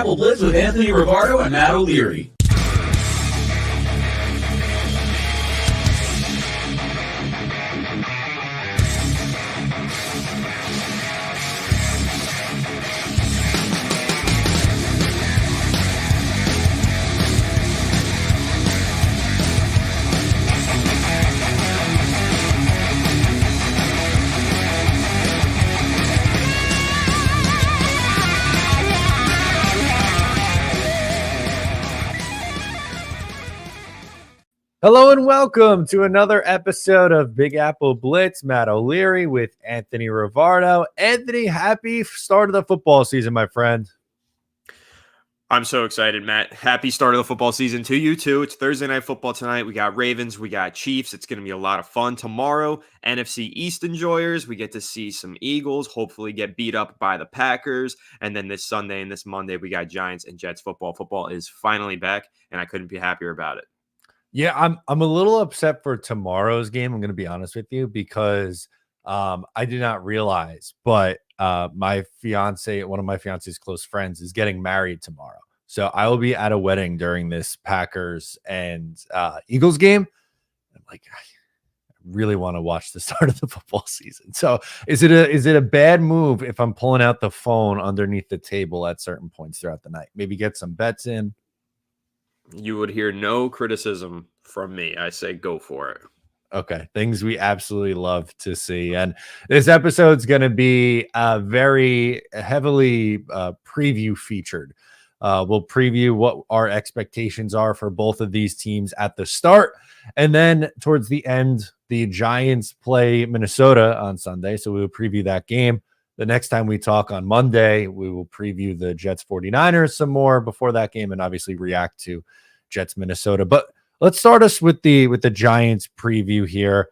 Apple Blitz with Anthony Rivardo and Matt O'Leary. Hello and welcome to another episode of Big Apple Blitz. Matt O'Leary with Anthony Rivardo. Anthony, happy start of the football season, my friend. I'm so excited, Matt. Happy start of the football season to you, too. It's Thursday Night Football tonight. We got Ravens, we got Chiefs. It's going to be a lot of fun. Tomorrow, NFC East enjoyers. We get to see some Eagles hopefully get beat up by the Packers. And then this Sunday and this Monday, we got Giants and Jets football. Football is finally back, and I couldn't be happier about it. Yeah, I'm a little upset for tomorrow's game. I'm going to be honest with you because I did not realize, but my fiance, one of my fiance's close friends, is getting married tomorrow. So I will be at a wedding during this Packers and Eagles game. I'm like, I really want to watch the start of the football season. So is it a bad move if I'm pulling out the phone underneath the table at certain points throughout the night? Maybe get some bets in. You would hear no criticism from me. I say go for it. Okay, things we absolutely love to see. And this episode's going to be very heavily preview featured. We'll preview what our expectations are for both of these teams at the start. And then towards the end, the Giants play Minnesota on Sunday. So we will preview that game. The next time we talk on Monday, we will preview the Jets 49ers some more before that game and obviously react to Jets Minnesota. But let's start us with the Giants preview here.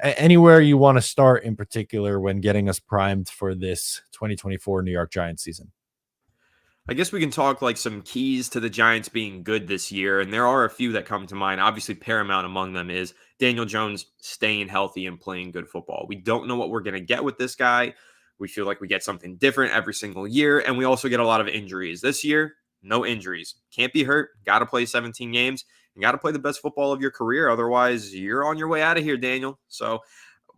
Anywhere you want to start in particular when getting us primed for this 2024 New York Giants season? I guess we can talk like some keys to the Giants being good this year, and there are a few that come to mind. Obviously, paramount among them is Daniel Jones staying healthy and playing good football. We don't know what we're going to get with this guy. We feel like we get something different every single year, and we also get a lot of injuries. This year, no injuries. Can't be hurt. Got to play 17 games. You got to play the best football of your career. Otherwise, you're on your way out of here, Daniel. So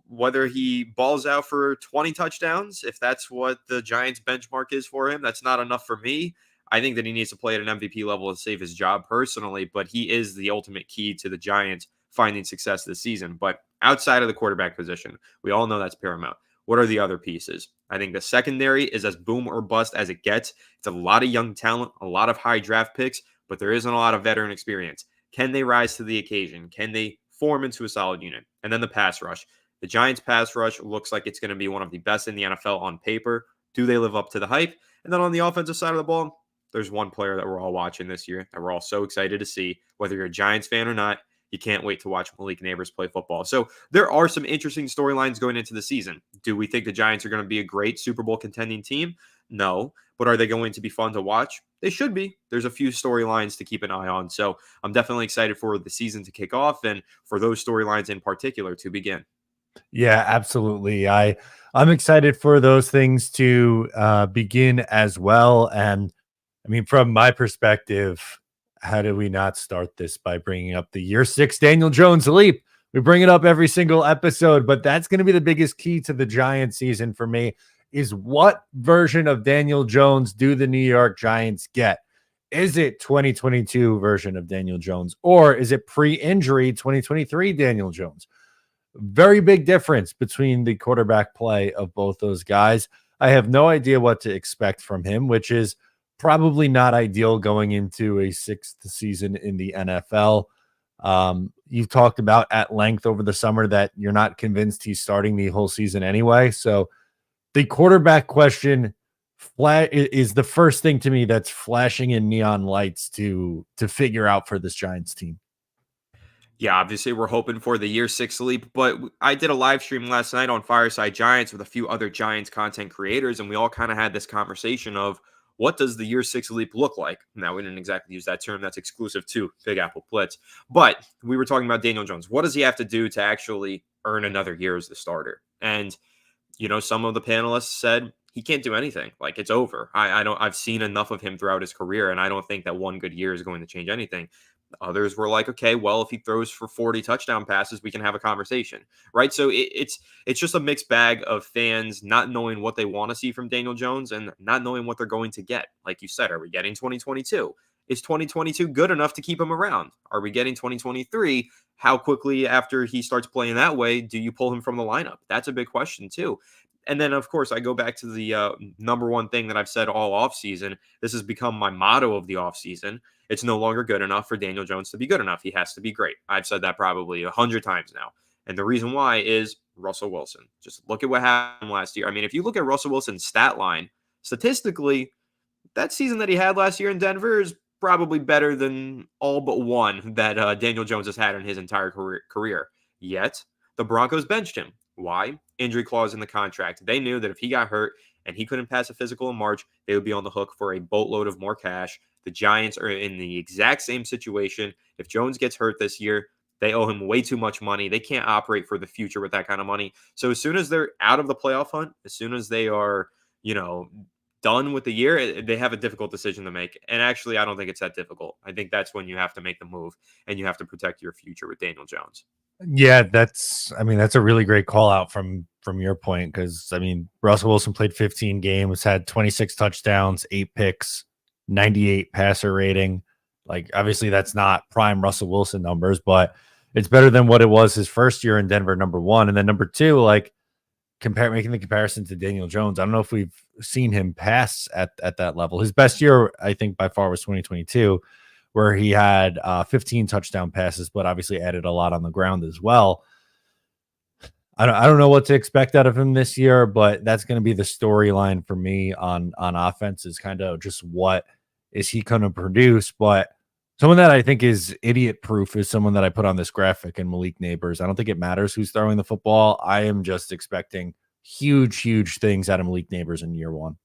whether he balls out for 20 touchdowns, if that's what the Giants benchmark is for him, that's not enough for me. I think that he needs to play at an MVP level and save his job personally, but he is the ultimate key to the Giants finding success this season. But outside of the quarterback position, we all know that's paramount. What are the other pieces? I think the secondary is as boom or bust as it gets. It's a lot of young talent, a lot of high draft picks, but there isn't a lot of veteran experience. Can they rise to the occasion? Can they form into a solid unit? And then the pass rush. The Giants pass rush looks like it's going to be one of the best in the NFL on paper. Do they live up to the hype? And then on the offensive side of the ball, there's one player that we're all watching this year that we're all so excited to see. Whether you're a Giants fan or not, you can't wait to watch Malik Neighbors play football. So there are some interesting storylines going into the season. Do we think the Giants are going to be a great Super Bowl contending team? No. But are they going to be fun to watch? They should be. There's a few storylines to keep an eye on. So I'm definitely excited for the season to kick off and for those storylines in particular to begin. Yeah, absolutely. I'm excited for those things to begin as well. And I mean, from my perspective, how do we not start this by bringing up the year 6 Daniel Jones leap? We bring it up every single episode, but that's going to be the biggest key to the Giants season for me is what version of Daniel Jones do the New York Giants get? Is it 2022 version of Daniel Jones or is it pre-injury 2023 Daniel Jones? Very big difference between the quarterback play of both those guys. I have no idea what to expect from him, which is probably not ideal going into a 6th season in the NFL. You've talked about at length over the summer that you're not convinced he's starting the whole season anyway. So the quarterback question is the first thing to me that's flashing in neon lights to figure out for this Giants team. Yeah, obviously we're hoping for the year 6 leap, but I did a live stream last night on Fireside Giants with a few other Giants content creators, and we all kind of had this conversation of what does the year 6 leap look like? Now, we didn't exactly use that term. That's exclusive to Big Apple Blitz, but we were talking about Daniel Jones. What does he have to do to actually earn another year as the starter? And, you know, some of the panelists said he can't do anything. Like, it's over. I've seen enough of him throughout his career, and I don't think that one good year is going to change anything. Others were like, okay, well, if he throws for 40 touchdown passes, we can have a conversation, right? So it's just a mixed bag of fans not knowing what they want to see from Daniel Jones and not knowing what they're going to get. Like you said, are we getting 2022? Is 2022 good enough to keep him around? Are we getting 2023? How quickly after he starts playing that way do you pull him from the lineup? That's a big question too. And then, of course, I go back to the number one thing that I've said all offseason. This has become my motto of the offseason. It's no longer good enough for Daniel Jones to be good enough. He has to be great. I've said that probably 100 times now. And the reason why is Russell Wilson. Just look at what happened last year. I mean, if you look at Russell Wilson's stat line, statistically, that season that he had last year in Denver is probably better than all but one that Daniel Jones has had in his entire career. Yet, the Broncos benched him. Why? Injury clause in the contract. They knew that if he got hurt and he couldn't pass a physical in March, they would be on the hook for a boatload of more cash. The Giants are in the exact same situation. If Jones gets hurt this year, they owe him way too much money. They can't operate for the future with that kind of money. So as soon as they're out of the playoff hunt, as soon as they are, done with the year, they have a difficult decision to make. And actually, I don't think it's that difficult. I think that's when you have to make the move and you have to protect your future with Daniel Jones. Yeah, that's a really great call out from your point, because Russell Wilson played 15 games, had 26 touchdowns, 8 picks, 98 passer rating. Like, obviously that's not prime Russell Wilson numbers, but it's better than what it was his first year in Denver, number one. And then number two, like, making the comparison to Daniel Jones. I don't know if we've seen him pass at that level. His best year, I think, by far was 2022, where he had 15 touchdown passes, but obviously added a lot on the ground as well. I don't know what to expect out of him this year, but that's going to be the storyline for me on offense, is kind of just what is he going to produce. But someone that I think is idiot proof is someone that I put on this graphic, in Malik Neighbors. I don't think it matters who's throwing the football. I am just expecting huge things out of Malik Neighbors in year one.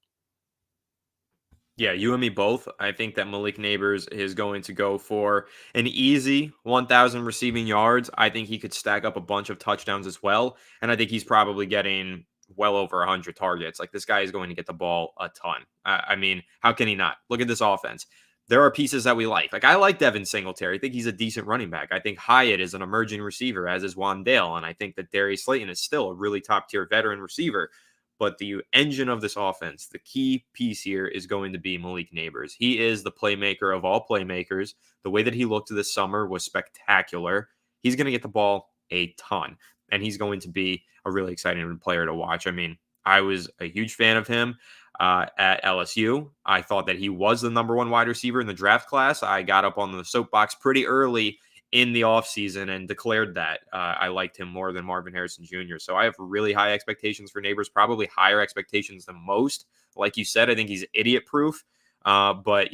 Yeah, you and me both. I think that Malik Neighbors is going to go for an easy 1,000 receiving yards. I think he could stack up a bunch of touchdowns as well. And I think he's probably getting well over 100 targets. Like, this guy is going to get the ball a ton. I mean, how can he not? Look at this offense. There are pieces that we like. Like, I like Devin Singletary. I think he's a decent running back. I think Hyatt is an emerging receiver, as is Wandale. And I think that Darius Slayton is still a really top-tier veteran receiver. But the engine of this offense, the key piece here, is going to be Malik Neighbors. He is the playmaker of all playmakers. The way that he looked this summer was spectacular. He's going to get the ball a ton, and he's going to be a really exciting player to watch. I mean, I was a huge fan of him at LSU. I thought that he was the number one wide receiver in the draft class. I got up on the soapbox pretty early in the offseason and declared that I liked him more than Marvin Harrison Jr. So I have really high expectations for Neighbors, probably higher expectations than most. Like you said, I think he's idiot proof. But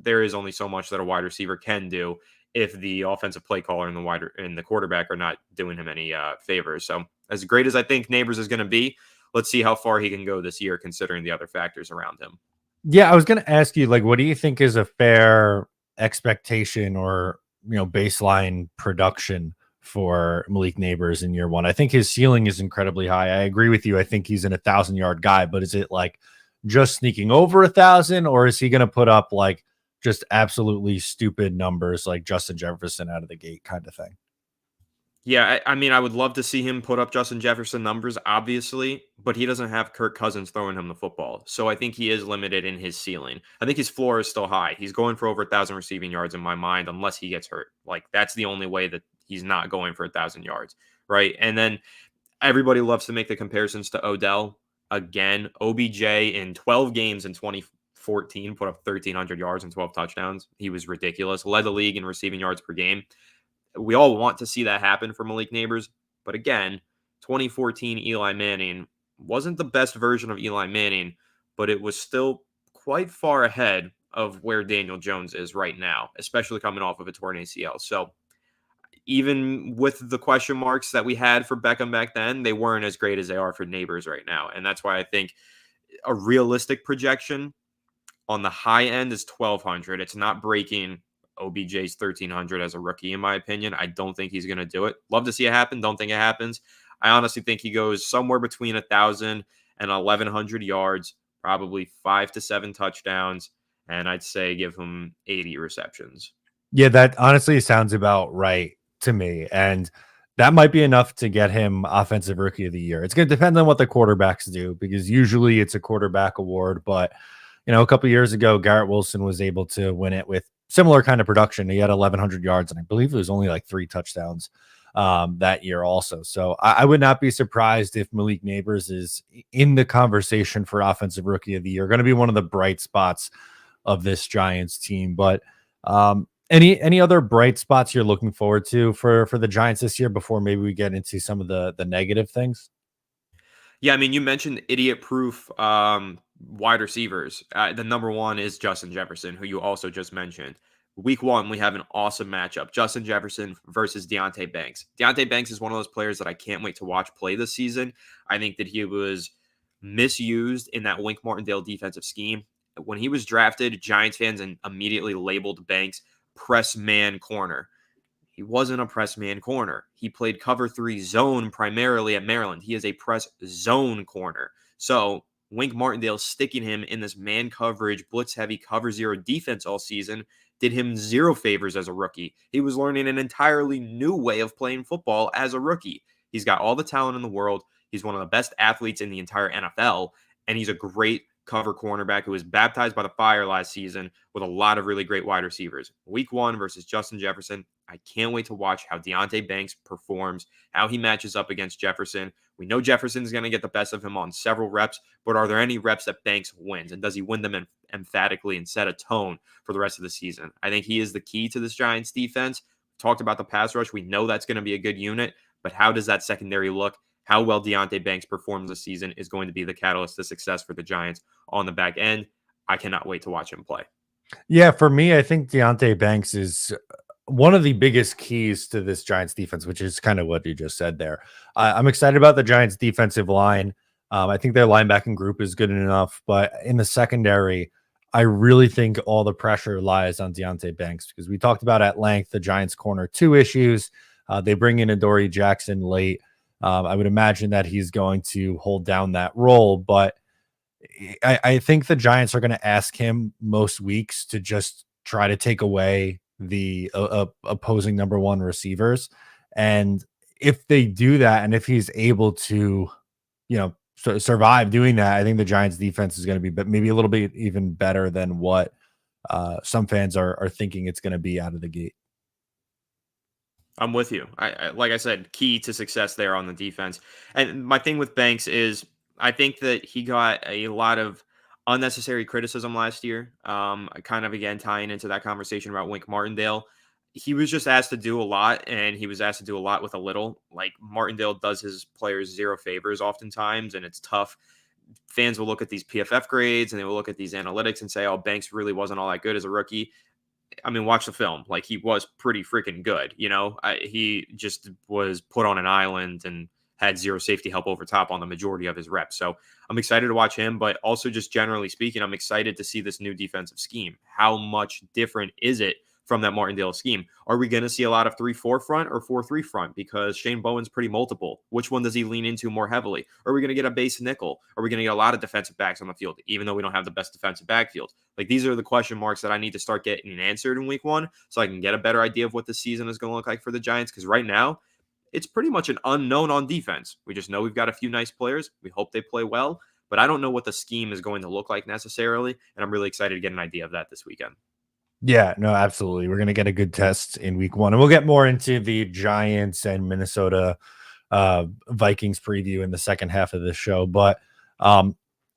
there is only so much that a wide receiver can do if the offensive play caller and the quarterback are not doing him any favors. So as great as I think Neighbors is going to be, let's see how far he can go this year, considering the other factors around him. Yeah, I was going to ask you, like, what do you think is a fair expectation or baseline production for Malik Neighbors in year one? I think his ceiling is incredibly high. I agree with you. I think he's an 1,000-yard guy, but is it like just sneaking over 1,000, or is he going to put up like just absolutely stupid numbers like Justin Jefferson out of the gate kind of thing? Yeah, I mean, I would love to see him put up Justin Jefferson numbers, obviously, but he doesn't have Kirk Cousins throwing him the football. So I think he is limited in his ceiling. I think his floor is still high. He's going for over 1,000 receiving yards in my mind, unless he gets hurt. Like, that's the only way that he's not going for 1,000 yards, right? And then everybody loves to make the comparisons to Odell. Again, OBJ in 12 games in 2014 put up 1,300 yards and 12 touchdowns. He was ridiculous. Led the league in receiving yards per game. We all want to see that happen for Malik Neighbors. But again, 2014 Eli Manning wasn't the best version of Eli Manning, but it was still quite far ahead of where Daniel Jones is right now, especially coming off of a torn ACL. So even with the question marks that we had for Beckham back then, they weren't as great as they are for Neighbors right now. And that's why I think a realistic projection on the high end is 1,200. It's not breaking OBJ's 1,300 as a rookie, in my opinion. I don't think he's going to do it. Love to see it happen. Don't think it happens. I honestly think he goes somewhere between 1,000 and 1,100 yards, probably 5 to 7 touchdowns, and I'd say give him 80 receptions. Yeah, that honestly sounds about right to me. And that might be enough to get him offensive rookie of the year. It's going to depend on what the quarterbacks do because usually it's a quarterback award. But, a couple years ago, Garrett Wilson was able to win it with similar kind of production. He had 1,100 yards, and I believe it was only like 3 touchdowns that year also. So I would not be surprised if Malik Neighbors is in the conversation for offensive rookie of the year. Going to be one of the bright spots of this Giants team. But any other bright spots you're looking forward to for the Giants this year before maybe we get into some of the negative things? Yeah, I mean, you mentioned idiot-proof wide receivers. The number one is Justin Jefferson, who you also just mentioned. Week 1, we have an awesome matchup: Justin Jefferson versus Deonte Banks. Deonte Banks is one of those players that I can't wait to watch play this season. I think that he was misused in that Wink Martindale defensive scheme. When he was drafted, Giants fans immediately labeled Banks press man corner. He wasn't a press man corner. He played cover 3 zone primarily at Maryland. He is a press zone corner. So Wink Martindale sticking him in this man coverage, blitz heavy cover 0 defense all season did him zero favors as a rookie. He was learning an entirely new way of playing football as a rookie. He's got all the talent in the world. He's one of the best athletes in the entire NFL, and he's a great cover cornerback who was baptized by the fire last season with a lot of really great wide receivers. Week 1 versus Justin Jefferson. I can't wait to watch how Deonte Banks performs, how he matches up against Jefferson. We know Jefferson's going to get the best of him on several reps, but are there any reps that Banks wins? And does he win them emphatically and set a tone for the rest of the season? I think he is the key to this Giants defense. Talked about the pass rush. We know that's going to be a good unit, but how does that secondary look? How well Deonte Banks performs this season is going to be the catalyst to success for the Giants on the back end. I cannot wait to watch him play. Yeah, for me, I think Deonte Banks is one of the biggest keys to this Giants defense, which is kind of what you just said there. I'm excited about the Giants defensive line. I think their linebacking group is good enough, but in the secondary, I really think all the pressure lies on Deonte Banks because we talked about at length the Giants corner 2 issues. They bring in Adoree Jackson late. I would imagine that he's going to hold down that role, but I think the Giants are going to ask him most weeks to just try to take away the opposing number 1 receivers. And if they do that, and if he's able to, survive doing that, I think the Giants defense is going to be maybe a little bit even better than what some fans are thinking it's going to be out of the gate. I'm with you. I like I said, key to success there on the defense. And my thing with Banks is I think that he got a lot of unnecessary criticism last year. Kind of again tying into that conversation about Wink Martindale. He was just asked to do a lot, and he was asked to do a lot with a little. Like Martindale does his players zero favors oftentimes, and it's tough. Fans will look at these PFF grades and they will look at these analytics and say, "Oh, Banks really wasn't all that good as a rookie." I mean, watch the film. Like, he was pretty freaking good. He just was put on an island and had zero safety help over top on the majority of his reps. So I'm excited to watch him, but also just generally speaking, I'm excited to see this new defensive scheme. How much different is it from that Martindale scheme? Are we going to see a lot of 3-4 front or 4-3 front? Because Shane Bowen's pretty multiple. Which one does he lean into more heavily? Are we going to get a base nickel? Are we going to get a lot of defensive backs on the field, even though we don't have the best defensive backfield? Like, these are the question marks that I need to start getting answered in week 1 so I can get a better idea of what the season is going to look like for the Giants. Because right now, it's pretty much an unknown on defense. We just know we've got a few nice players. We hope they play well, but I don't know what the scheme is going to look like necessarily. And I'm really excited to get an idea of that this weekend. Yeah, no, absolutely. We're going to get a good test in week 1, and we'll get more into the Giants and Minnesota Vikings preview in the second half of this show. But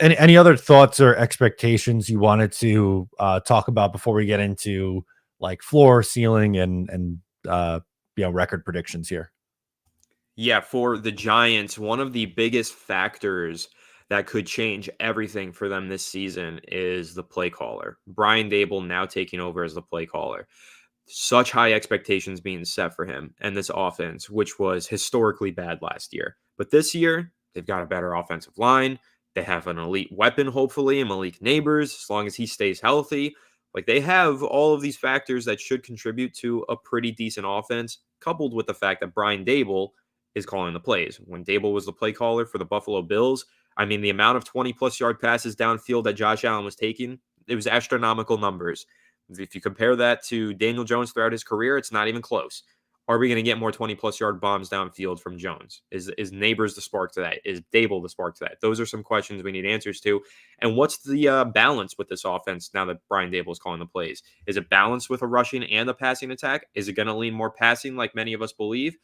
any other thoughts or expectations you wanted to talk about before we get into like floor, ceiling, and record predictions here? Yeah, for the Giants, one of the biggest factors that could change everything for them this season is the play caller. Brian Dable now taking over as the play caller. Such high expectations being set for him and this offense, which was historically bad last year. But this year, they've got a better offensive line. They have an elite weapon, hopefully, in Malik Neighbors, as long as he stays healthy. Like, they have all of these factors that should contribute to a pretty decent offense, coupled with the fact that Brian Dable is calling the plays. When Dable was the play caller for the Buffalo Bills, I mean, the amount of 20-plus yard passes downfield that Josh Allen was taking, it was astronomical numbers. If you compare that to Daniel Jones throughout his career, it's not even close. Are we going to get more 20-plus yard bombs downfield from Jones? Is Neighbors the spark to that? Is Dable the spark to that? Those are some questions we need answers to. And what's the balance with this offense now that Brian Dable is calling the plays? Is it balanced with a rushing and a passing attack? Is it going to lean more passing like many of us believe?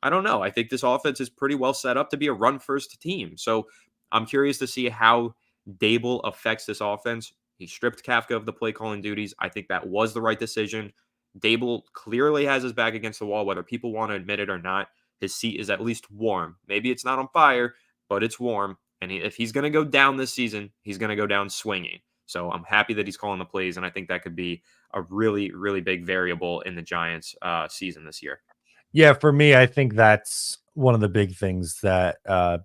I don't know. I think this offense is pretty well set up to be a run-first team. So I'm curious to see how Dable affects this offense. He stripped Kafka of the play calling duties. I think that was the right decision. Dable clearly has his back against the wall, whether people want to admit it or not. His seat is at least warm. Maybe it's not on fire, but it's warm. And if he's going to go down this season, he's going to go down swinging. So I'm happy that he's calling the plays, and I think that could be a really, really big variable in the Giants' season this year. Yeah, for me, I think that's one of the big things that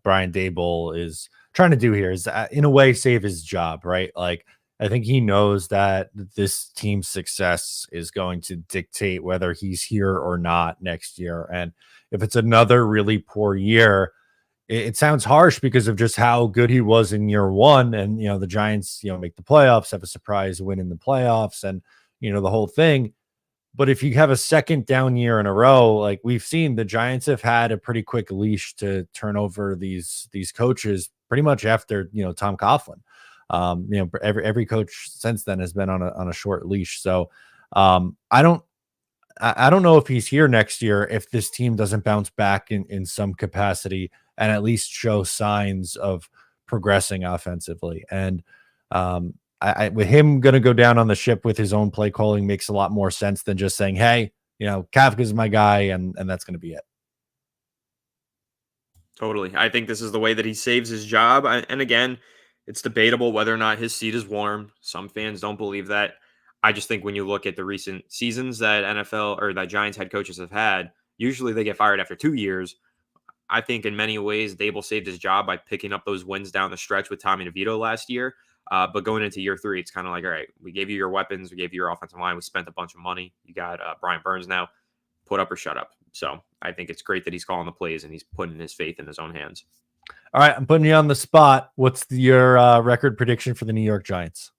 Brian Dable is trying to do here is, in a way, save his job, right? Like, I think he knows that this team's success is going to dictate whether he's here or not next year. And if it's another really poor year, it sounds harsh because of just how good he was in year one. And, the Giants, make the playoffs, have a surprise win in the playoffs and, the whole thing. But if you have a second down year in a row, like we've seen, the Giants have had a pretty quick leash to turn over these coaches pretty much after, Tom Coughlin. Every coach since then has been on a short leash. So I don't know if he's here next year if this team doesn't bounce back in some capacity and at least show signs of progressing offensively. And with him going to go down on the ship with his own play calling makes a lot more sense than just saying, hey, Kafka's my guy, and that's going to be it. Totally. I think this is the way that he saves his job. And again, it's debatable whether or not his seat is warm. Some fans don't believe that. I just think when you look at the recent seasons that NFL or that Giants head coaches have had, usually they get fired after 2 years. I think in many ways, Dable saved his job by picking up those wins down the stretch with Tommy DeVito last year. But going into year 3, it's kind of like, all right, we gave you your weapons. We gave you your offensive line. We spent a bunch of money. You got Brian Burns now. Put up or shut up. So I think it's great that he's calling the plays and he's putting his faith in his own hands. All right, I'm putting you on the spot. What's your record prediction for the New York Giants?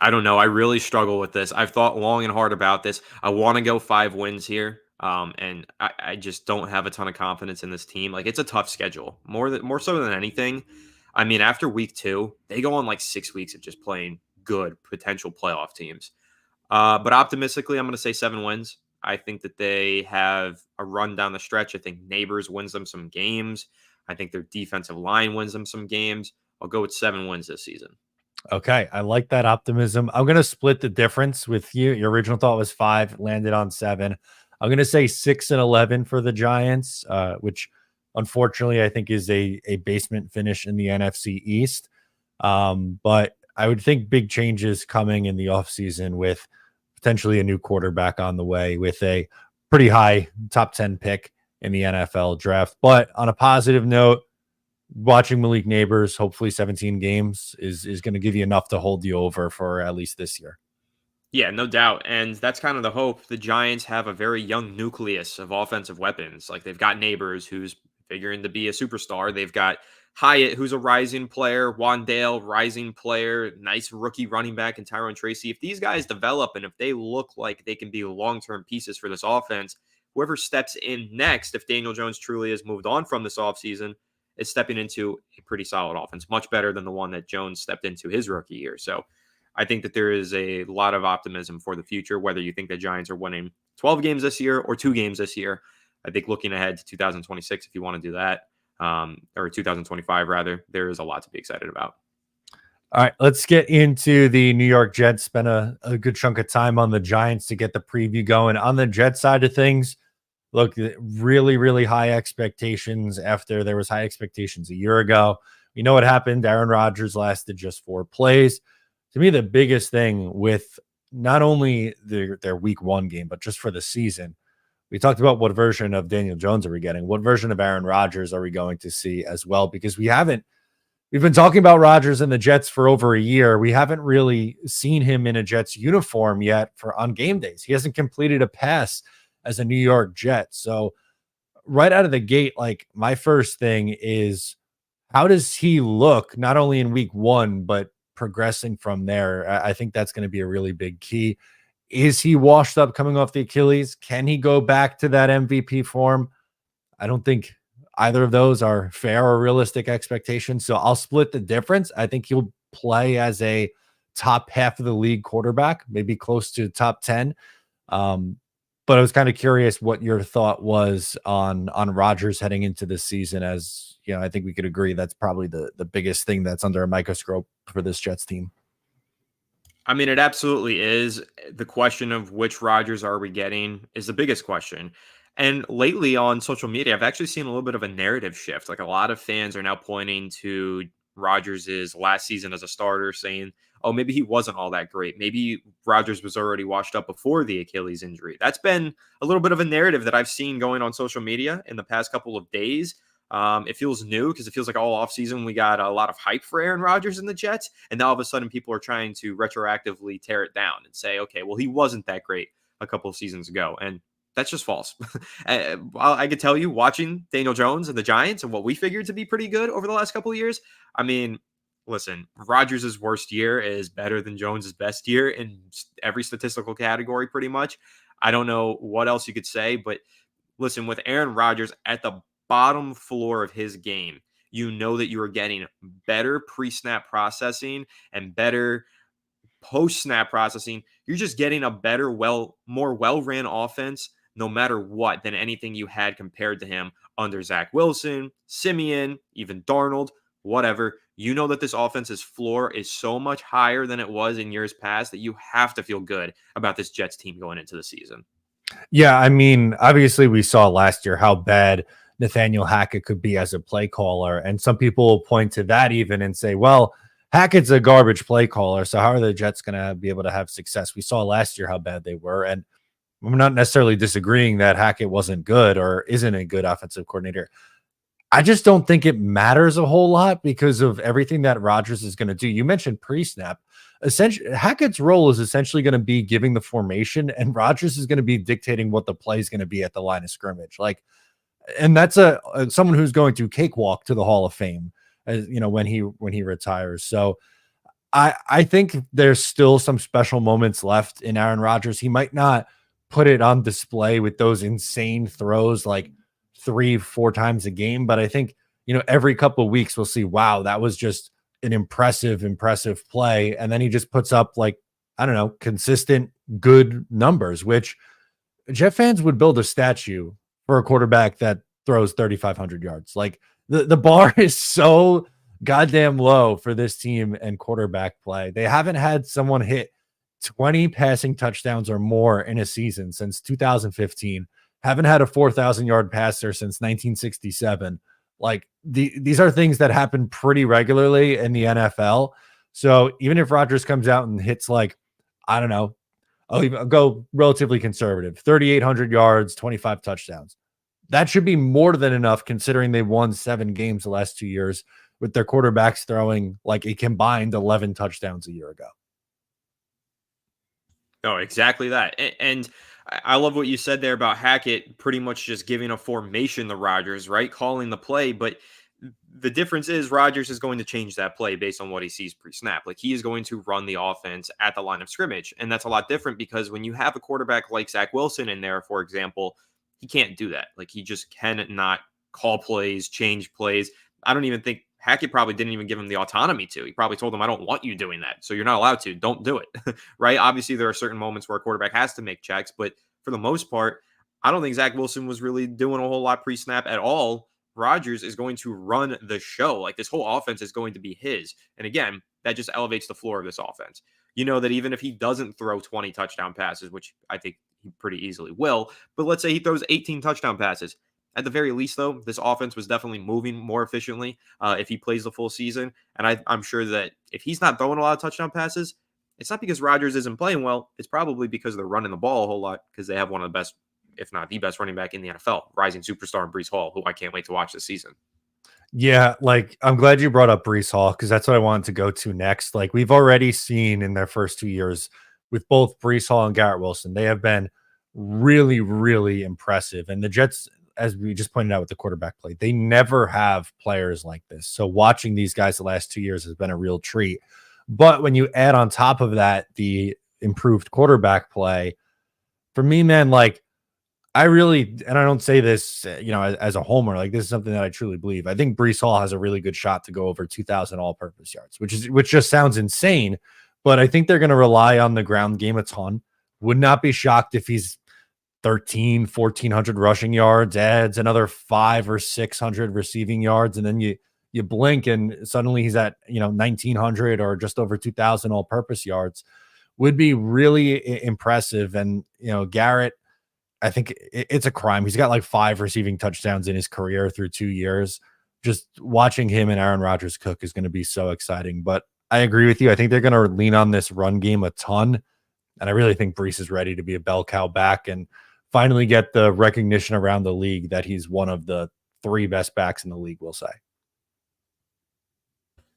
I don't know. I really struggle with this. I've thought long and hard about this. I want to go 5 wins here. And I just don't have a ton of confidence in this team. Like, it's a tough schedule, more so than anything. I mean, after week 2, they go on like 6 weeks of just playing good potential playoff teams. But optimistically, I'm going to say 7 wins. I think that they have a run down the stretch. I think Neighbors wins them some games. I think their defensive line wins them some games. I'll go with 7 wins this season. Okay, I like that optimism. I'm going to split the difference with you. Your original thought was 5, landed on 7. I'm going to say 6-11 for the Giants, which unfortunately I think is a basement finish in the NFC East. But I would think big changes coming in the offseason with potentially a new quarterback on the way with a pretty high top 10 pick in the NFL draft. But on a positive note, watching Malik Neighbors, hopefully 17 games is going to give you enough to hold you over for at least this year. Yeah, no doubt. And that's kind of the hope. The Giants have a very young nucleus of offensive weapons. Like, they've got Neighbors, who's figuring to be a superstar. They've got Hyatt, who's a rising player. Wandale, rising player. Nice rookie running back in Tyrone Tracy. If these guys develop and if they look like they can be long-term pieces for this offense, whoever steps in next, if Daniel Jones truly has moved on from this offseason, is stepping into a pretty solid offense, much better than the one that Jones stepped into his rookie year. So I think that there is a lot of optimism for the future, whether you think the Giants are winning 12 games this year or 2 games this year. I think looking ahead to 2026, if you want to do that, or 2025 rather, there is a lot to be excited about. All right, let's get into the New York Jets. Spent a good chunk of time on the Giants to get the preview going. On the Jets side of things, look, really, really high expectations after there was high expectations a year ago. You know what happened? Aaron Rodgers lasted just 4 plays. To me, the biggest thing with not only their week 1 game, but just for the season, we talked about what version of Daniel Jones are we getting? What version of Aaron Rodgers are we going to see as well? Because we've been talking about Rodgers and the Jets for over a year. We haven't really seen him in a Jets uniform yet on game days. He hasn't completed a pass as a New York Jet. So right out of the gate, like my first thing is how does he look not only in week 1, but progressing from there? I think that's going to be a really big key. Is he washed up coming off the Achilles? Can he go back to that MVP form? I don't think either of those are fair or realistic expectations. So I'll split the difference. I think he'll play as a top half of the league quarterback, maybe close to top 10. Um, but I was kind of curious what your thought was on Rodgers heading into this season. As you know, I think we could agree that's probably the biggest thing that's under a microscope for this Jets team. I mean, it absolutely is. The question of which Rodgers are we getting is the biggest question. And lately on social media, I've actually seen a little bit of a narrative shift. Like a lot of fans are now pointing to Rodgers' last season as a starter, saying, oh, maybe he wasn't all that great. Maybe Rodgers was already washed up before the Achilles injury. That's been a little bit of a narrative that I've seen going on social media in the past couple of days. It feels new because it feels like all offseason we got a lot of hype for Aaron Rodgers and the Jets. And now all of a sudden people are trying to retroactively tear it down and say, okay, well, he wasn't that great a couple of seasons ago. And that's just false. I could tell you, watching Daniel Jones and the Giants and what we figured to be pretty good over the last couple of years. I mean, listen, Rodgers' worst year is better than Jones' best year in every statistical category, pretty much. I don't know what else you could say, but listen, with Aaron Rodgers at the bottom floor of his game, you know that you are getting better pre-snap processing and better post-snap processing. You're just getting a better, more well-ran offense no matter what than anything you had compared to him under Zach Wilson, Simeon, even Darnold, whatever. You know that this offense's floor is so much higher than it was in years past that you have to feel good about this Jets team going into the season. Yeah, I mean, obviously we saw last year how bad Nathaniel Hackett could be as a play caller. And some people will point to that even and say, well, Hackett's a garbage play caller. So how are the Jets going to be able to have success? We saw last year how bad they were. And I'm not necessarily disagreeing that Hackett wasn't good or isn't a good offensive coordinator. I just don't think it matters a whole lot because of everything that Rodgers is going to do. You mentioned pre-snap. Essentially, Hackett's role is essentially going to be giving the formation, and Rodgers is going to be dictating what the play is going to be at the line of scrimmage. Like, and that's someone who's going to cakewalk to the Hall of Fame, as you know, when he retires. So I think there's still some special moments left in Aaron Rodgers. He might not put it on display with those insane throws like 3-4 times a game, but I think, you know, every couple of weeks we'll see, wow, that was just an impressive play. And then he just puts up, like, I don't know, consistent good numbers, which Jet fans would build a statue for a quarterback that throws 3,500 yards. Like the bar is so goddamn low for this team and quarterback play. They haven't had someone hit 20 passing touchdowns or more in a season since 2015. Haven't had a 4,000 yard passer since 1967. Like these are things that happen pretty regularly in the NFL. So even if Rodgers comes out and hits, like, I don't know, I'll go relatively conservative, 3,800 yards, 25 touchdowns. That should be more than enough considering they won 7 games the last 2 years with their quarterbacks throwing like a combined 11 touchdowns a year ago. No, exactly that. And I love what you said there about Hackett pretty much just giving a formation to Rodgers, right? Calling the play. But the difference is Rodgers is going to change that play based on what he sees pre-snap. Like, he is going to run the offense at the line of scrimmage. And that's a lot different because when you have a quarterback like Zach Wilson in there, for example, he can't do that. Like, he just cannot call plays, change plays. I don't even think Hackett probably didn't even give him the autonomy to. He probably told him, I don't want you doing that. So you're not allowed to. Don't do it. Right? Obviously, there are certain moments where a quarterback has to make checks, but for the most part, I don't think Zach Wilson was really doing a whole lot pre-snap at all. Rodgers is going to run the show. Like, this whole offense is going to be his. And again, that just elevates the floor of this offense. You know that even if he doesn't throw 20 touchdown passes, which I think he pretty easily will, but let's say he throws 18 touchdown passes. At the very least, though, this offense was definitely moving more efficiently if he plays the full season. And I'm sure that if he's not throwing a lot of touchdown passes, it's not because Rodgers isn't playing well. It's probably because they're running the ball a whole lot because they have one of the best, if not the best running back in the NFL, rising superstar in Breece Hall, who I can't wait to watch this season. Yeah, like, I'm glad you brought up Breece Hall because that's what I wanted to go to next. Like, we've already seen in their first 2 years with both Breece Hall and Garrett Wilson, they have been really, really impressive. And the Jets, as we just pointed out with the quarterback play, they never have players like this. So watching these guys the last 2 years has been a real treat. But when you add on top of that the improved quarterback play, for me, man, like I really, and I don't say this, as a homer, like this is something that I truly believe. I think Brees Hall has a really good shot to go over 2,000 all-purpose yards, which just sounds insane, but I think they're going to rely on the ground game a ton. Would not be shocked if he's 1,400 rushing yards, adds another 500 or 600 receiving yards, and then you blink and suddenly he's at 1,900 or just over 2,000 all-purpose yards. Would be really impressive. And Garrett, I think it's a crime. He's got like 5 receiving touchdowns in his career through 2 years. Just watching him and Aaron Rodgers cook is going to be so exciting. But I agree with you. I think they're going to lean on this run game a ton. And I really think Brees is ready to be a bell cow back and finally get the recognition around the league that he's one of the 3 best backs in the league, we'll say.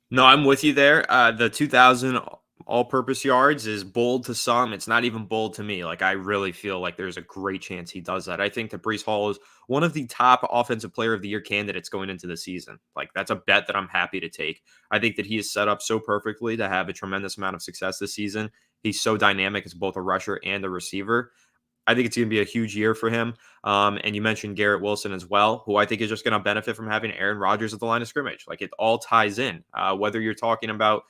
No, I'm with you there. The 2,000 all-purpose yards is bold to some. It's not even bold to me. Like, I really feel like there's a great chance he does that. I think that Brees Hall is one of the top offensive player of the year candidates going into the season. Like, that's a bet that I'm happy to take. I think that he is set up so perfectly to have a tremendous amount of success this season. He's so dynamic as both a rusher and a receiver. I think it's going to be a huge year for him. And you mentioned Garrett Wilson as well, who I think is just going to benefit from having Aaron Rodgers at the line of scrimmage. Like, it all ties in, whether you're talking about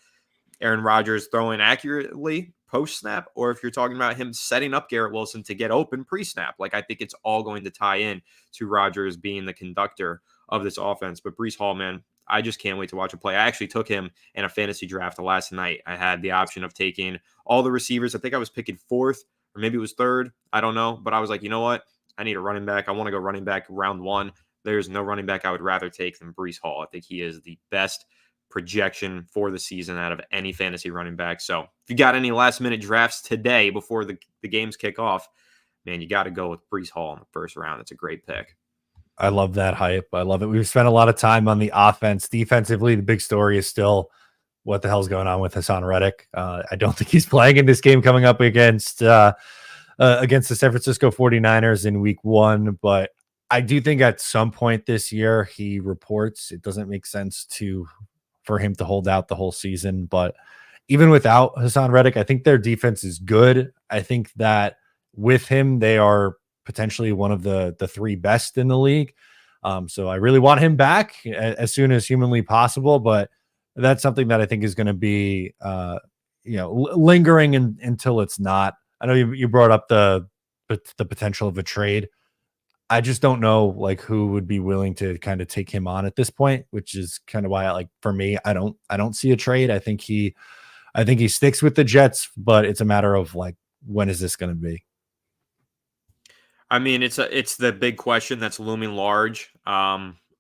Aaron Rodgers throwing accurately post-snap, or if you're talking about him setting up Garrett Wilson to get open pre-snap. Like, I think it's all going to tie in to Rodgers being the conductor of this offense. But Brees Hall, man, I just can't wait to watch him play. I actually took him in a fantasy draft last night. I had the option of taking all the receivers. I think I was picking 4th or maybe it was 3rd. I don't know. But I was like, you know what? I need a running back. I want to go running back round 1. There's no running back I would rather take than Brees Hall. I think he is the best projection for the season out of any fantasy running back. So if you got any last minute drafts today before the games kick off, man, you got to go with Brees Hall in the first round. It's a great pick. I love that hype. I love it. We've spent a lot of time on the offense. Defensively, the big story is still what the hell's going on with Hassan Reddick. I don't think he's playing in this game coming up against the San Francisco 49ers in week 1, but I do think at some point this year he reports. It doesn't make sense for him to hold out the whole season. But even without Hassan Reddick, I think their defense is good. I think that with him, they are potentially one of the 3 best in the league. So I really want him back as soon as humanly possible. But that's something that I think is going to be, lingering until it's not. I know you brought up the potential of a trade. I just don't know like who would be willing to kind of take him on at this point, which is kind of why for me, I don't see a trade. I think he sticks with the Jets, but it's a matter of like, when is this going to be? I mean, it's the big question that's looming large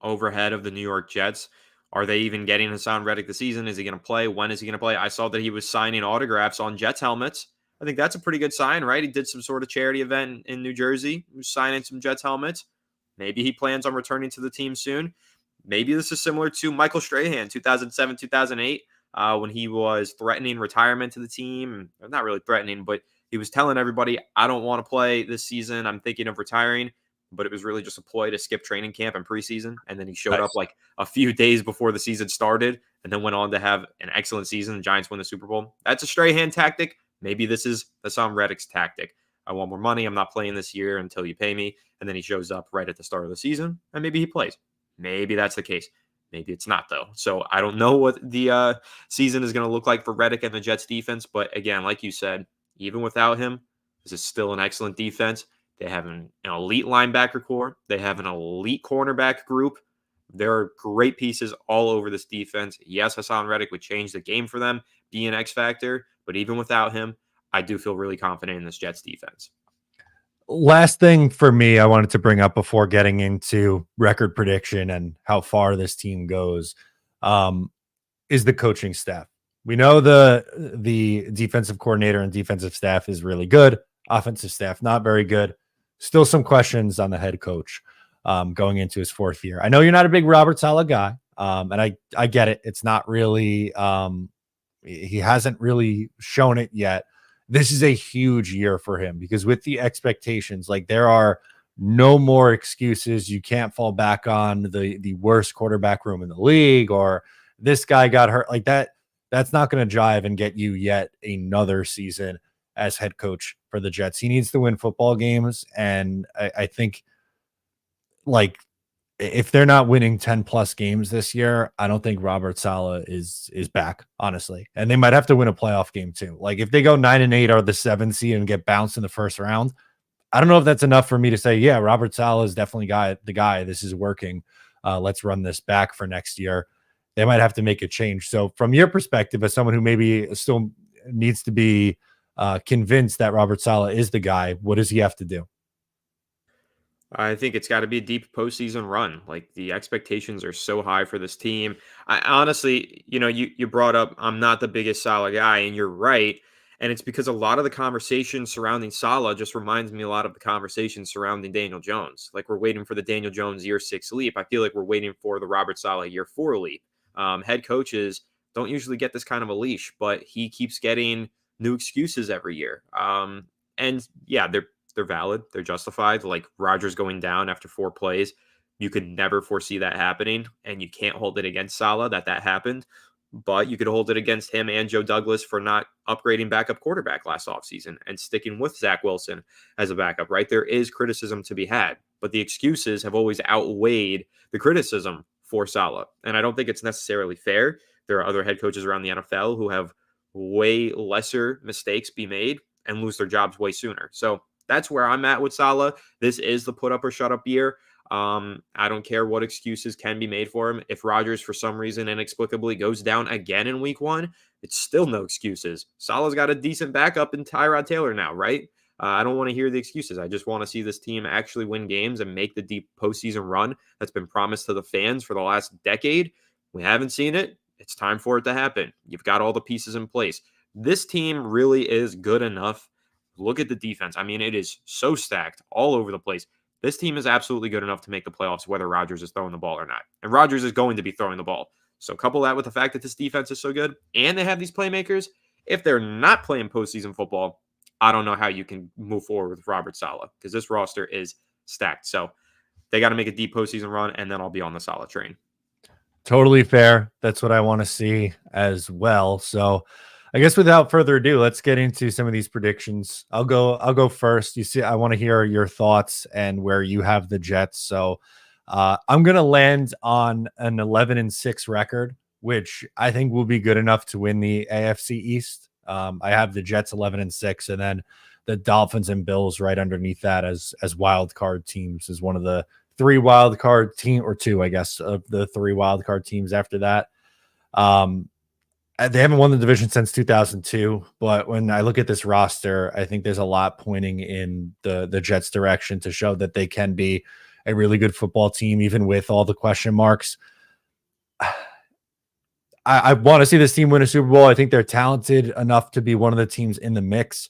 overhead of the New York Jets. Are they even getting Hassan Reddick this season? Is he going to play? When is he going to play? I saw that he was signing autographs on Jets helmets. I think that's a pretty good sign, right? He did some sort of charity event in New Jersey. He was signing some Jets helmets. Maybe he plans on returning to the team soon. Maybe this is similar to Michael Strahan, 2007, 2008, when he was threatening retirement to the team. Not really threatening, but he was telling everybody, I don't want to play this season. I'm thinking of retiring. But it was really just a ploy to skip training camp and preseason. And then he showed up like a few days before the season started and then went on to have an excellent season. The Giants win the Super Bowl. That's a Strahan tactic. Maybe this is Hassan Reddick's tactic. I want more money. I'm not playing this year until you pay me. And then he shows up right at the start of the season and maybe he plays. Maybe that's the case. Maybe it's not, though. So I don't know what the season is going to look like for Reddick and the Jets defense. But again, like you said, even without him, this is still an excellent defense. They have an elite linebacker core. They have an elite cornerback group. There are great pieces all over this defense. Yes, Hassan Reddick would change the game for them, be an X factor. But even without him, I do feel really confident in this Jets defense. Last thing for me, I wanted to bring up before getting into record prediction and how far this team goes, is the coaching staff. We know the defensive coordinator and defensive staff is really good. Offensive staff, not very good. Still some questions on the head coach going into his 4th year. I know you're not a big Robert Saleh guy, and I get it. It's not really he hasn't really shown it yet. This is a huge year for him because with the expectations, like there are no more excuses. You can't fall back on the worst quarterback room in the league, or this guy got hurt like that. That's not going to jive and get you yet another season as head coach for the Jets. He needs to win football games. And I think like if they're not winning 10 plus games this year, I don't think Robert Saleh is back, honestly. And they might have to win a playoff game too. Like if they go 9-8 or the 7th seed and get bounced in the first round, I don't know if that's enough for me to say, yeah, Robert Saleh is definitely the guy. This is working. Let's run this back for next year. They might have to make a change. So from your perspective, as someone who maybe still needs to be convinced that Robert Saleh is the guy, what does he have to do? I think it's got to be a deep postseason run. Like the expectations are so high for this team. I honestly, you brought up I'm not the biggest Salah guy, and you're right. And it's because a lot of the conversation surrounding Salah just reminds me a lot of the conversation surrounding Daniel Jones. Like we're waiting for the Daniel Jones year 6 leap. I feel like we're waiting for the Robert Salah year 4 leap. Head coaches don't usually get this kind of a leash, but he keeps getting new excuses every year. And yeah, they're valid. They're justified. Like Rodgers going down after 4 plays. You could never foresee that happening, and you can't hold it against Salah that happened. But you could hold it against him and Joe Douglas for not upgrading backup quarterback last offseason and sticking with Zach Wilson as a backup, right? There is criticism to be had, but the excuses have always outweighed the criticism for Salah. And I don't think it's necessarily fair. There are other head coaches around the NFL who have way lesser mistakes be made and lose their jobs way sooner. So that's where I'm at with Salah. This is the put up or shut up year. I don't care what excuses can be made for him. If Rodgers, for some reason, inexplicably goes down again in week 1, it's still no excuses. Salah's got a decent backup in Tyrod Taylor now, right? I don't want to hear the excuses. I just want to see this team actually win games and make the deep postseason run that's been promised to the fans for the last decade. We haven't seen it. It's time for it to happen. You've got all the pieces in place. This team really is good enough. Look at the defense. I mean, it is so stacked all over the place. This team is absolutely good enough to make the playoffs, whether Rodgers is throwing the ball or not. And Rodgers is going to be throwing the ball. So couple that with the fact that this defense is so good and they have these playmakers. If they're not playing postseason football, I don't know how you can move forward with Robert Saleh because this roster is stacked. So they got to make a deep postseason run, and then I'll be on the Saleh train. Totally fair. That's what I want to see as well. So I guess without further ado, let's get into some of these predictions. I'll go first. You see, I want to hear your thoughts and where you have the Jets. So I'm going to land on an 11-6 record, which I think will be good enough to win the AFC East. I have the Jets 11-6, and then the Dolphins and Bills right underneath that as wild card teams, as one of the 3 wild card team, or 2, I guess, of the 3 wild card teams after that. They haven't won the division since 2002, but when I look at this roster, I think there's a lot pointing in the Jets' direction to show that they can be a really good football team, even with all the question marks. I want to see this team win a Super Bowl. I think they're talented enough to be one of the teams in the mix.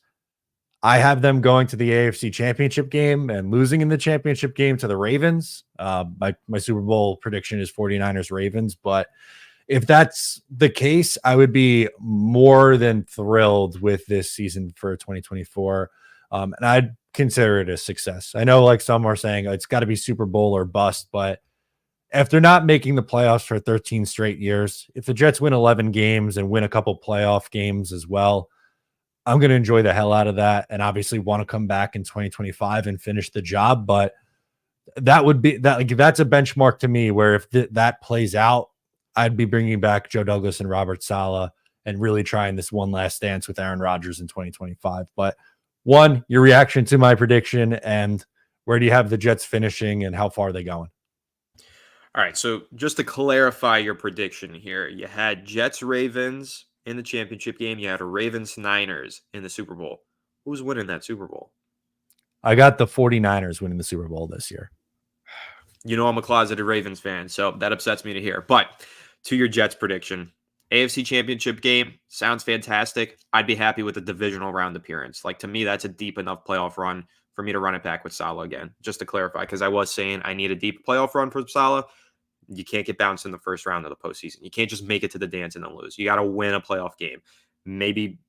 I have them going to the AFC Championship game and losing in the championship game to the Ravens. My Super Bowl prediction is 49ers Ravens, but if that's the case, I would be more than thrilled with this season for 2024. And I'd consider it a success. I know like some are saying it's got to be Super Bowl or bust, but if they're not making the playoffs for 13 straight years, if the Jets win 11 games and win a couple playoff games as well, I'm going to enjoy the hell out of that and obviously want to come back in 2025 and finish the job. But that would be that. Like, that's a benchmark to me where if that plays out, I'd be bringing back Joe Douglas and Robert Saleh and really trying this one last dance with Aaron Rodgers in 2025. But one, your reaction to my prediction, and where do you have the Jets finishing and how far are they going? All right, so just to clarify your prediction here, you had Jets-Ravens in the championship game. You had a Ravens-Niners in the Super Bowl. Who's winning that Super Bowl? I got the 49ers winning the Super Bowl this year. You know I'm a closeted Ravens fan, so that upsets me to hear. But to your Jets prediction, AFC Championship game sounds fantastic. I'd be happy with a divisional round appearance. Like, to me, that's a deep enough playoff run for me to run it back with Saleh again, just to clarify, because I was saying I need a deep playoff run for Saleh. You can't get bounced in the first round of the postseason. You can't just make it to the dance and then lose. You got to win a playoff game. Maybe,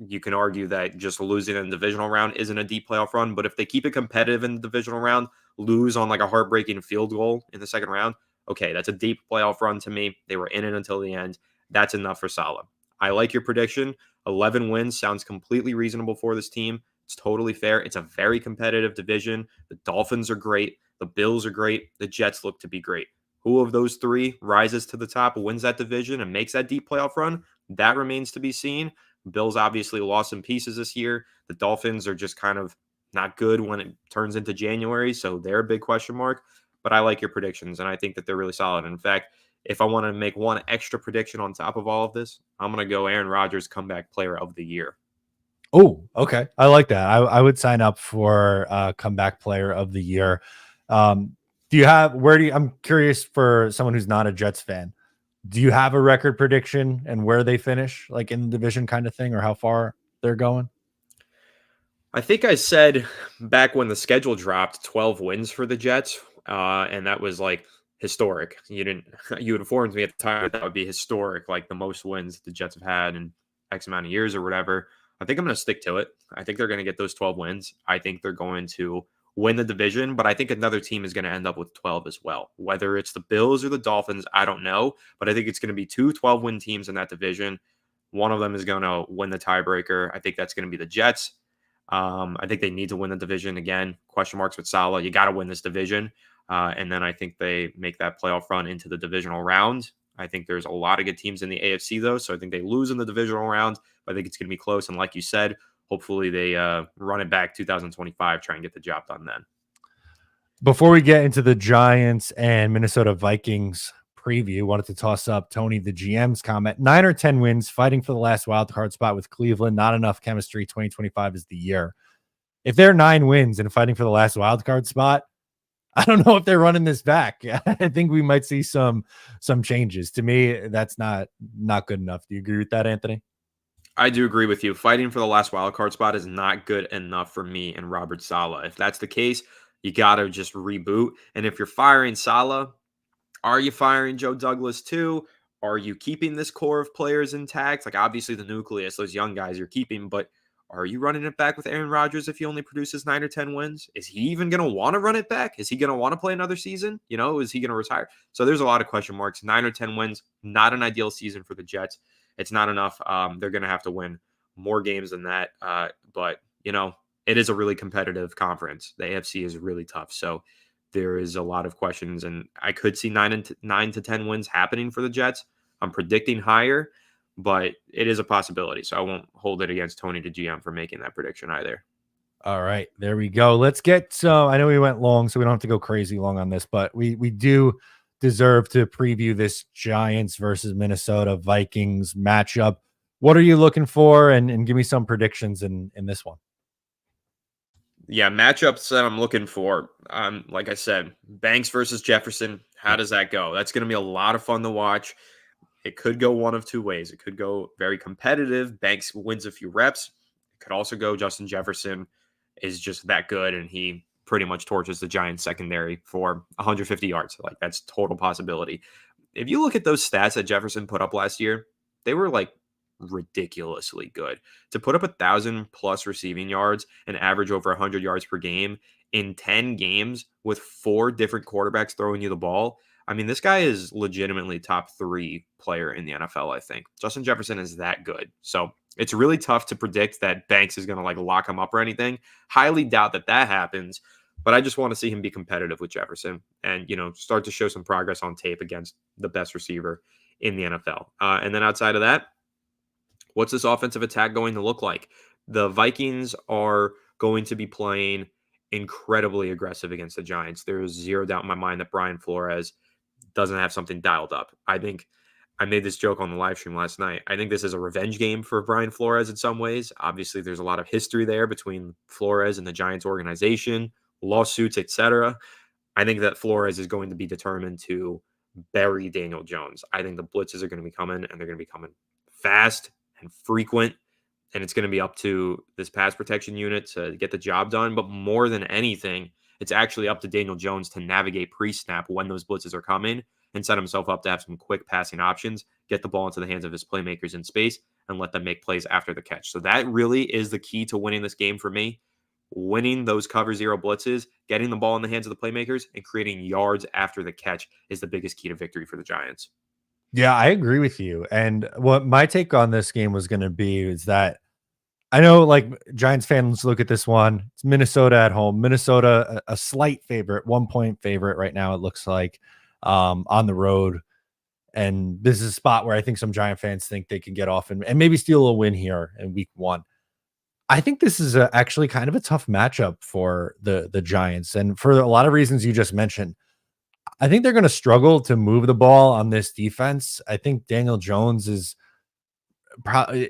you can argue that just losing in the divisional round isn't a deep playoff run. But if they keep it competitive in the divisional round, lose on like a heartbreaking field goal in the second round, okay, that's a deep playoff run to me. They were in it until the end. That's enough for Salah. I like your prediction. 11 wins sounds completely reasonable for this team. It's totally fair. It's a very competitive division. The Dolphins are great. The Bills are great. The Jets look to be great. Who of those three rises to the top, wins that division, and makes that deep playoff run? That remains to be seen. Bills obviously lost some pieces this year. The Dolphins are just kind of not good when it turns into January, so they're a big question mark. But I like your predictions, and I think that they're really solid. In fact, if I want to make one extra prediction on top of all of this, I'm going to go Aaron Rodgers comeback player of the year. Oh, okay. I like that. I would sign up for comeback player of the year. I'm curious for someone who's not a Jets fan. Do you have a record prediction and where they finish, like in the division kind of thing, or how far they're going? I think I said back when the schedule dropped 12 wins for the Jets, and that was like historic. You informed me at the time that would be historic, like the most wins the Jets have had in X amount of years or whatever. I think I'm going to stick to it. I think they're going to get those 12 wins. I think they're going to win the division, but I think another team is going to end up with 12 as well. Whether it's the Bills or the Dolphins, I don't know, but I think it's going to be two 12-win teams in that division. One of them is going to win the tiebreaker. I think that's going to be the Jets. I think they need to win the division again. Question marks with Salah. You got to win this division. And then I think they make that playoff run into the divisional round. I think there's a lot of good teams in the AFC, though. So I think they lose in the divisional round, but I think it's going to be close. And like you said, hopefully they run it back 2025, try and get the job done then. Before we get into the Giants and Minnesota Vikings preview, wanted to toss up Tony, the GM's comment. 9 or 10 wins, fighting for the last wild card spot with Cleveland. Not enough chemistry. 2025 is the year. If they're 9 wins and fighting for the last wild card spot, I don't know if they're running this back. I think we might see some changes. To me, that's not good enough. Do you agree with that, Anthony? I do agree with you. Fighting for the last wild card spot is not good enough for me and Robert Saleh. If that's the case, you got to just reboot. And if you're firing Saleh, are you firing Joe Douglas too? Are you keeping this core of players intact? Like obviously the nucleus, those young guys you're keeping, but are you running it back with Aaron Rodgers if he only produces 9 or 10 wins? Is he even going to want to run it back? Is he going to want to play another season? Is he going to retire? So there's a lot of question marks. 9 or 10 wins, not an ideal season for the Jets. It's not enough. They're going to have to win more games than that. But it is a really competitive conference. The AFC is really tough. So there is a lot of questions, and I could see 9 to 10 wins happening for the Jets. I'm predicting higher, but it is a possibility. So I won't hold it against Tony the GM for making that prediction either. All right, there we go. Let's get some. I know we went long, so we don't have to go crazy long on this, but we do deserve to preview this Giants versus Minnesota Vikings matchup. What are you looking for? And give me some predictions in this one. Yeah, matchups that I'm looking for. Like I said, Banks versus Jefferson. How does that go? That's going to be a lot of fun to watch. It could go one of two ways. It could go very competitive. Banks wins a few reps. It could also go Justin Jefferson is just that good, and he pretty much torches the Giants secondary for 150 yards. Like that's total possibility. If you look at those stats that Jefferson put up last year, they were like ridiculously good. To put up 1,000+ receiving yards and average over 100 yards per game in 10 games with 4 different quarterbacks throwing you the ball. I mean, this guy is legitimately top 3 player in the NFL, I think. Justin Jefferson is that good. So it's really tough to predict that Banks is going to like lock him up or anything. Highly doubt that happens, but I just want to see him be competitive with Jefferson and, start to show some progress on tape against the best receiver in the NFL. And then outside of that, what's this offensive attack going to look like? The Vikings are going to be playing incredibly aggressive against the Giants. There is zero doubt in my mind that Brian Flores doesn't have something dialed up. I think I made this joke on the live stream last night. I think this is a revenge game for Brian Flores in some ways. Obviously, there's a lot of history there between Flores and the Giants organization, lawsuits, etc. I think that Flores is going to be determined to bury Daniel Jones. I think the blitzes are going to be coming, and they're going to be coming fast and frequent, and it's going to be up to this pass protection unit to get the job done. But more than anything, it's actually up to Daniel Jones to navigate pre-snap when those blitzes are coming and set himself up to have some quick passing options, get the ball into the hands of his playmakers in space. and let them make plays after the catch. So that really is the key to winning this game for me. Winning those cover zero blitzes, getting the ball in the hands of the playmakers, and creating yards after the catch is the biggest key to victory for the Giants. Yeah, I agree with you. And what my take on this game was going to be is that I know like Giants fans look at this one. It's Minnesota at home. Minnesota, a slight favorite, 1 point favorite right now, it looks like, on the road. And this is a spot where I think some Giant fans think they can get off and maybe steal a win here in week one. I think this is actually kind of a tough matchup for the Giants. And for a lot of reasons you just mentioned, I think they're going to struggle to move the ball on this defense. I think Daniel Jones is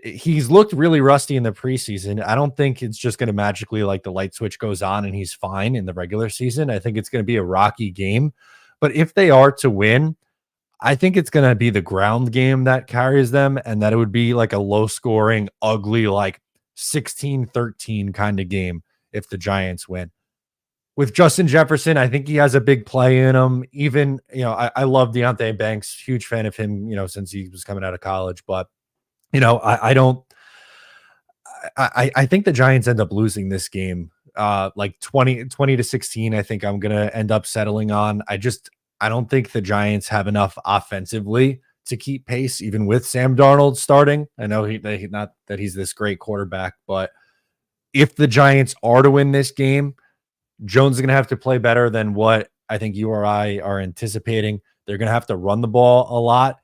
he's looked really rusty in the preseason. I don't think it's just going to magically like the light switch goes on and he's fine in the regular season. I think it's going to be a rocky game. But if they are to win, I think it's going to be the ground game that carries them and that it would be like a low scoring, ugly, like 16-13 kind of game if the Giants win. With Justin Jefferson, I think he has a big play in him. Even, I love Deontay Banks, huge fan of him, since he was coming out of college. But, I don't, I think the Giants end up losing this game, like 20-16. I think I'm going to end up settling on. I don't think the Giants have enough offensively to keep pace, even with Sam Darnold starting. I know not that he's this great quarterback, but if the Giants are to win this game, Jones is going to have to play better than what I think you or I are anticipating. They're going to have to run the ball a lot.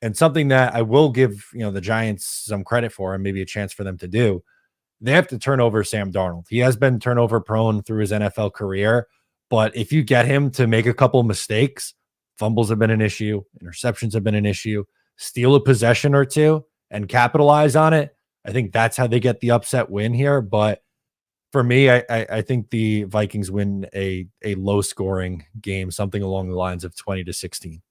And something that I will give, the Giants some credit for and maybe a chance for them to do, they have to turn over Sam Darnold. He has been turnover prone through his NFL career, but if you get him to make a couple mistakes, fumbles have been an issue, interceptions have been an issue, steal a possession or two and capitalize on it, I think that's how they get the upset win here. But for me, I think the Vikings win a low scoring game, something along the lines of 20-16.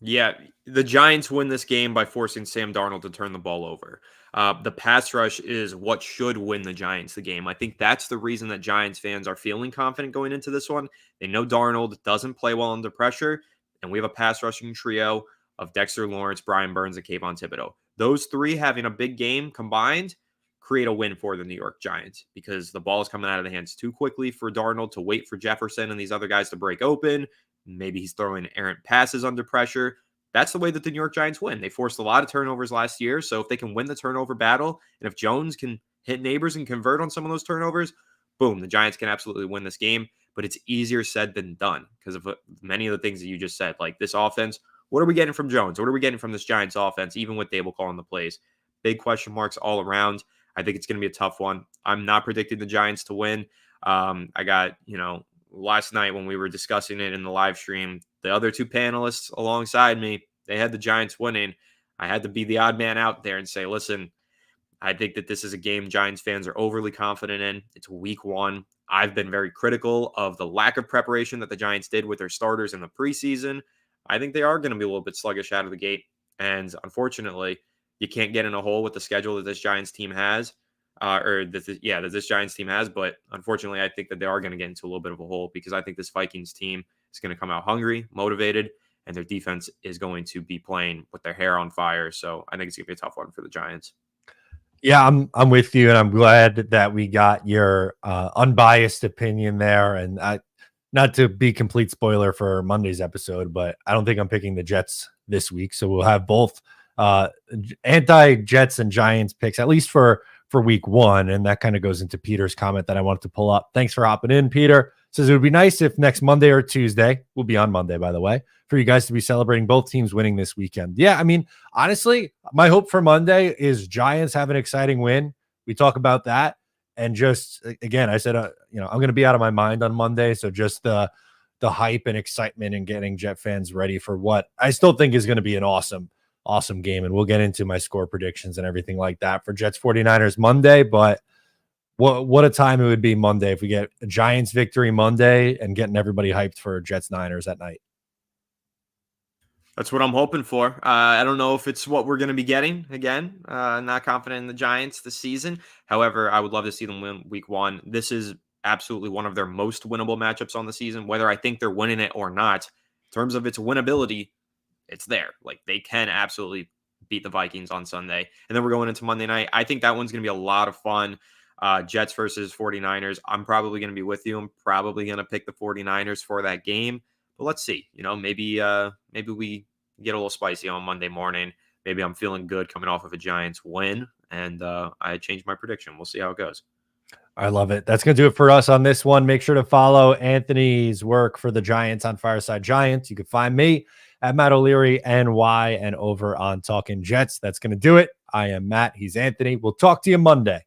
Yeah, the Giants win this game by forcing Sam Darnold to turn the ball over. The pass rush is what should win the Giants the game. I think that's the reason that Giants fans are feeling confident going into this one. They know Darnold doesn't play well under pressure, and we have a pass rushing trio of Dexter Lawrence, Brian Burns, and Kayvon Thibodeau. Those three having a big game combined create a win for the New York Giants because the ball is coming out of the hands too quickly for Darnold to wait for Jefferson and these other guys to break open. Maybe he's throwing errant passes under pressure. That's the way that the New York Giants win. They forced a lot of turnovers last year. So if they can win the turnover battle, and if Jones can hit neighbors and convert on some of those turnovers, boom, the Giants can absolutely win this game. But it's easier said than done because of many of the things that you just said. Like this offense, what are we getting from Jones? What are we getting from this Giants offense, even with Dable calling the plays? Big question marks all around. I think it's going to be a tough one. I'm not predicting the Giants to win. I got, last night when we were discussing it in the live stream, the other two panelists alongside me, they had the Giants winning. I had to be the odd man out there and say, listen, I think that this is a game Giants fans are overly confident in. It's week one. I've been very critical of the lack of preparation that the Giants did with their starters in the preseason. I think they are going to be a little bit sluggish out of the gate. And unfortunately, you can't get in a hole with the schedule that this Giants team has. That this Giants team has. But unfortunately, I think that they are going to get into a little bit of a hole because I think this Vikings team is going to come out hungry, motivated, and their defense is going to be playing with their hair on fire. So I think it's going to be a tough one for the Giants. Yeah, I'm with you, and I'm glad that we got your unbiased opinion there. And not to be complete spoiler for Monday's episode, but I don't think I'm picking the Jets this week. So we'll have both anti-Jets and Giants picks, at least for week one. And that kind of goes into Peter's comment that I wanted to pull up. Thanks for hopping in, Peter. Says it would be nice if next Monday or Tuesday, we'll be on Monday, by the way, for you guys to be celebrating both teams winning this weekend. Yeah, I mean, honestly, my hope for Monday is Giants have an exciting win. We talk about that. And just, again, I said, I'm going to be out of my mind on Monday. So just the hype and excitement and getting Jet fans ready for what I still think is going to be an awesome game. And we'll get into my score predictions and everything like that for Jets 49ers Monday. But what a time it would be Monday if we get a Giants victory Monday and getting everybody hyped for Jets Niners at night. That's what I'm hoping for. I don't know if it's what we're going to be getting again. Not confident in the Giants this season. However, I would love to see them win week one. This is absolutely one of their most winnable matchups on the season, whether I think they're winning it or not. In terms of its winnability, it's there. Like they can absolutely beat the Vikings on Sunday. And then we're going into Monday night. I think that one's going to be a lot of fun. Jets versus 49ers. I'm probably going to be with you. I'm probably going to pick the 49ers for that game. But let's see. Maybe we get a little spicy on Monday morning. Maybe I'm feeling good coming off of a Giants win, and I changed my prediction. We'll see how it goes. I love it. That's going to do it for us on this one. Make sure to follow Anthony's work for the Giants on Fireside Giants. You can find me at Matt O'Leary NY and over on Talking Jets. That's going to do it. I am Matt. He's Anthony. We'll talk to you Monday.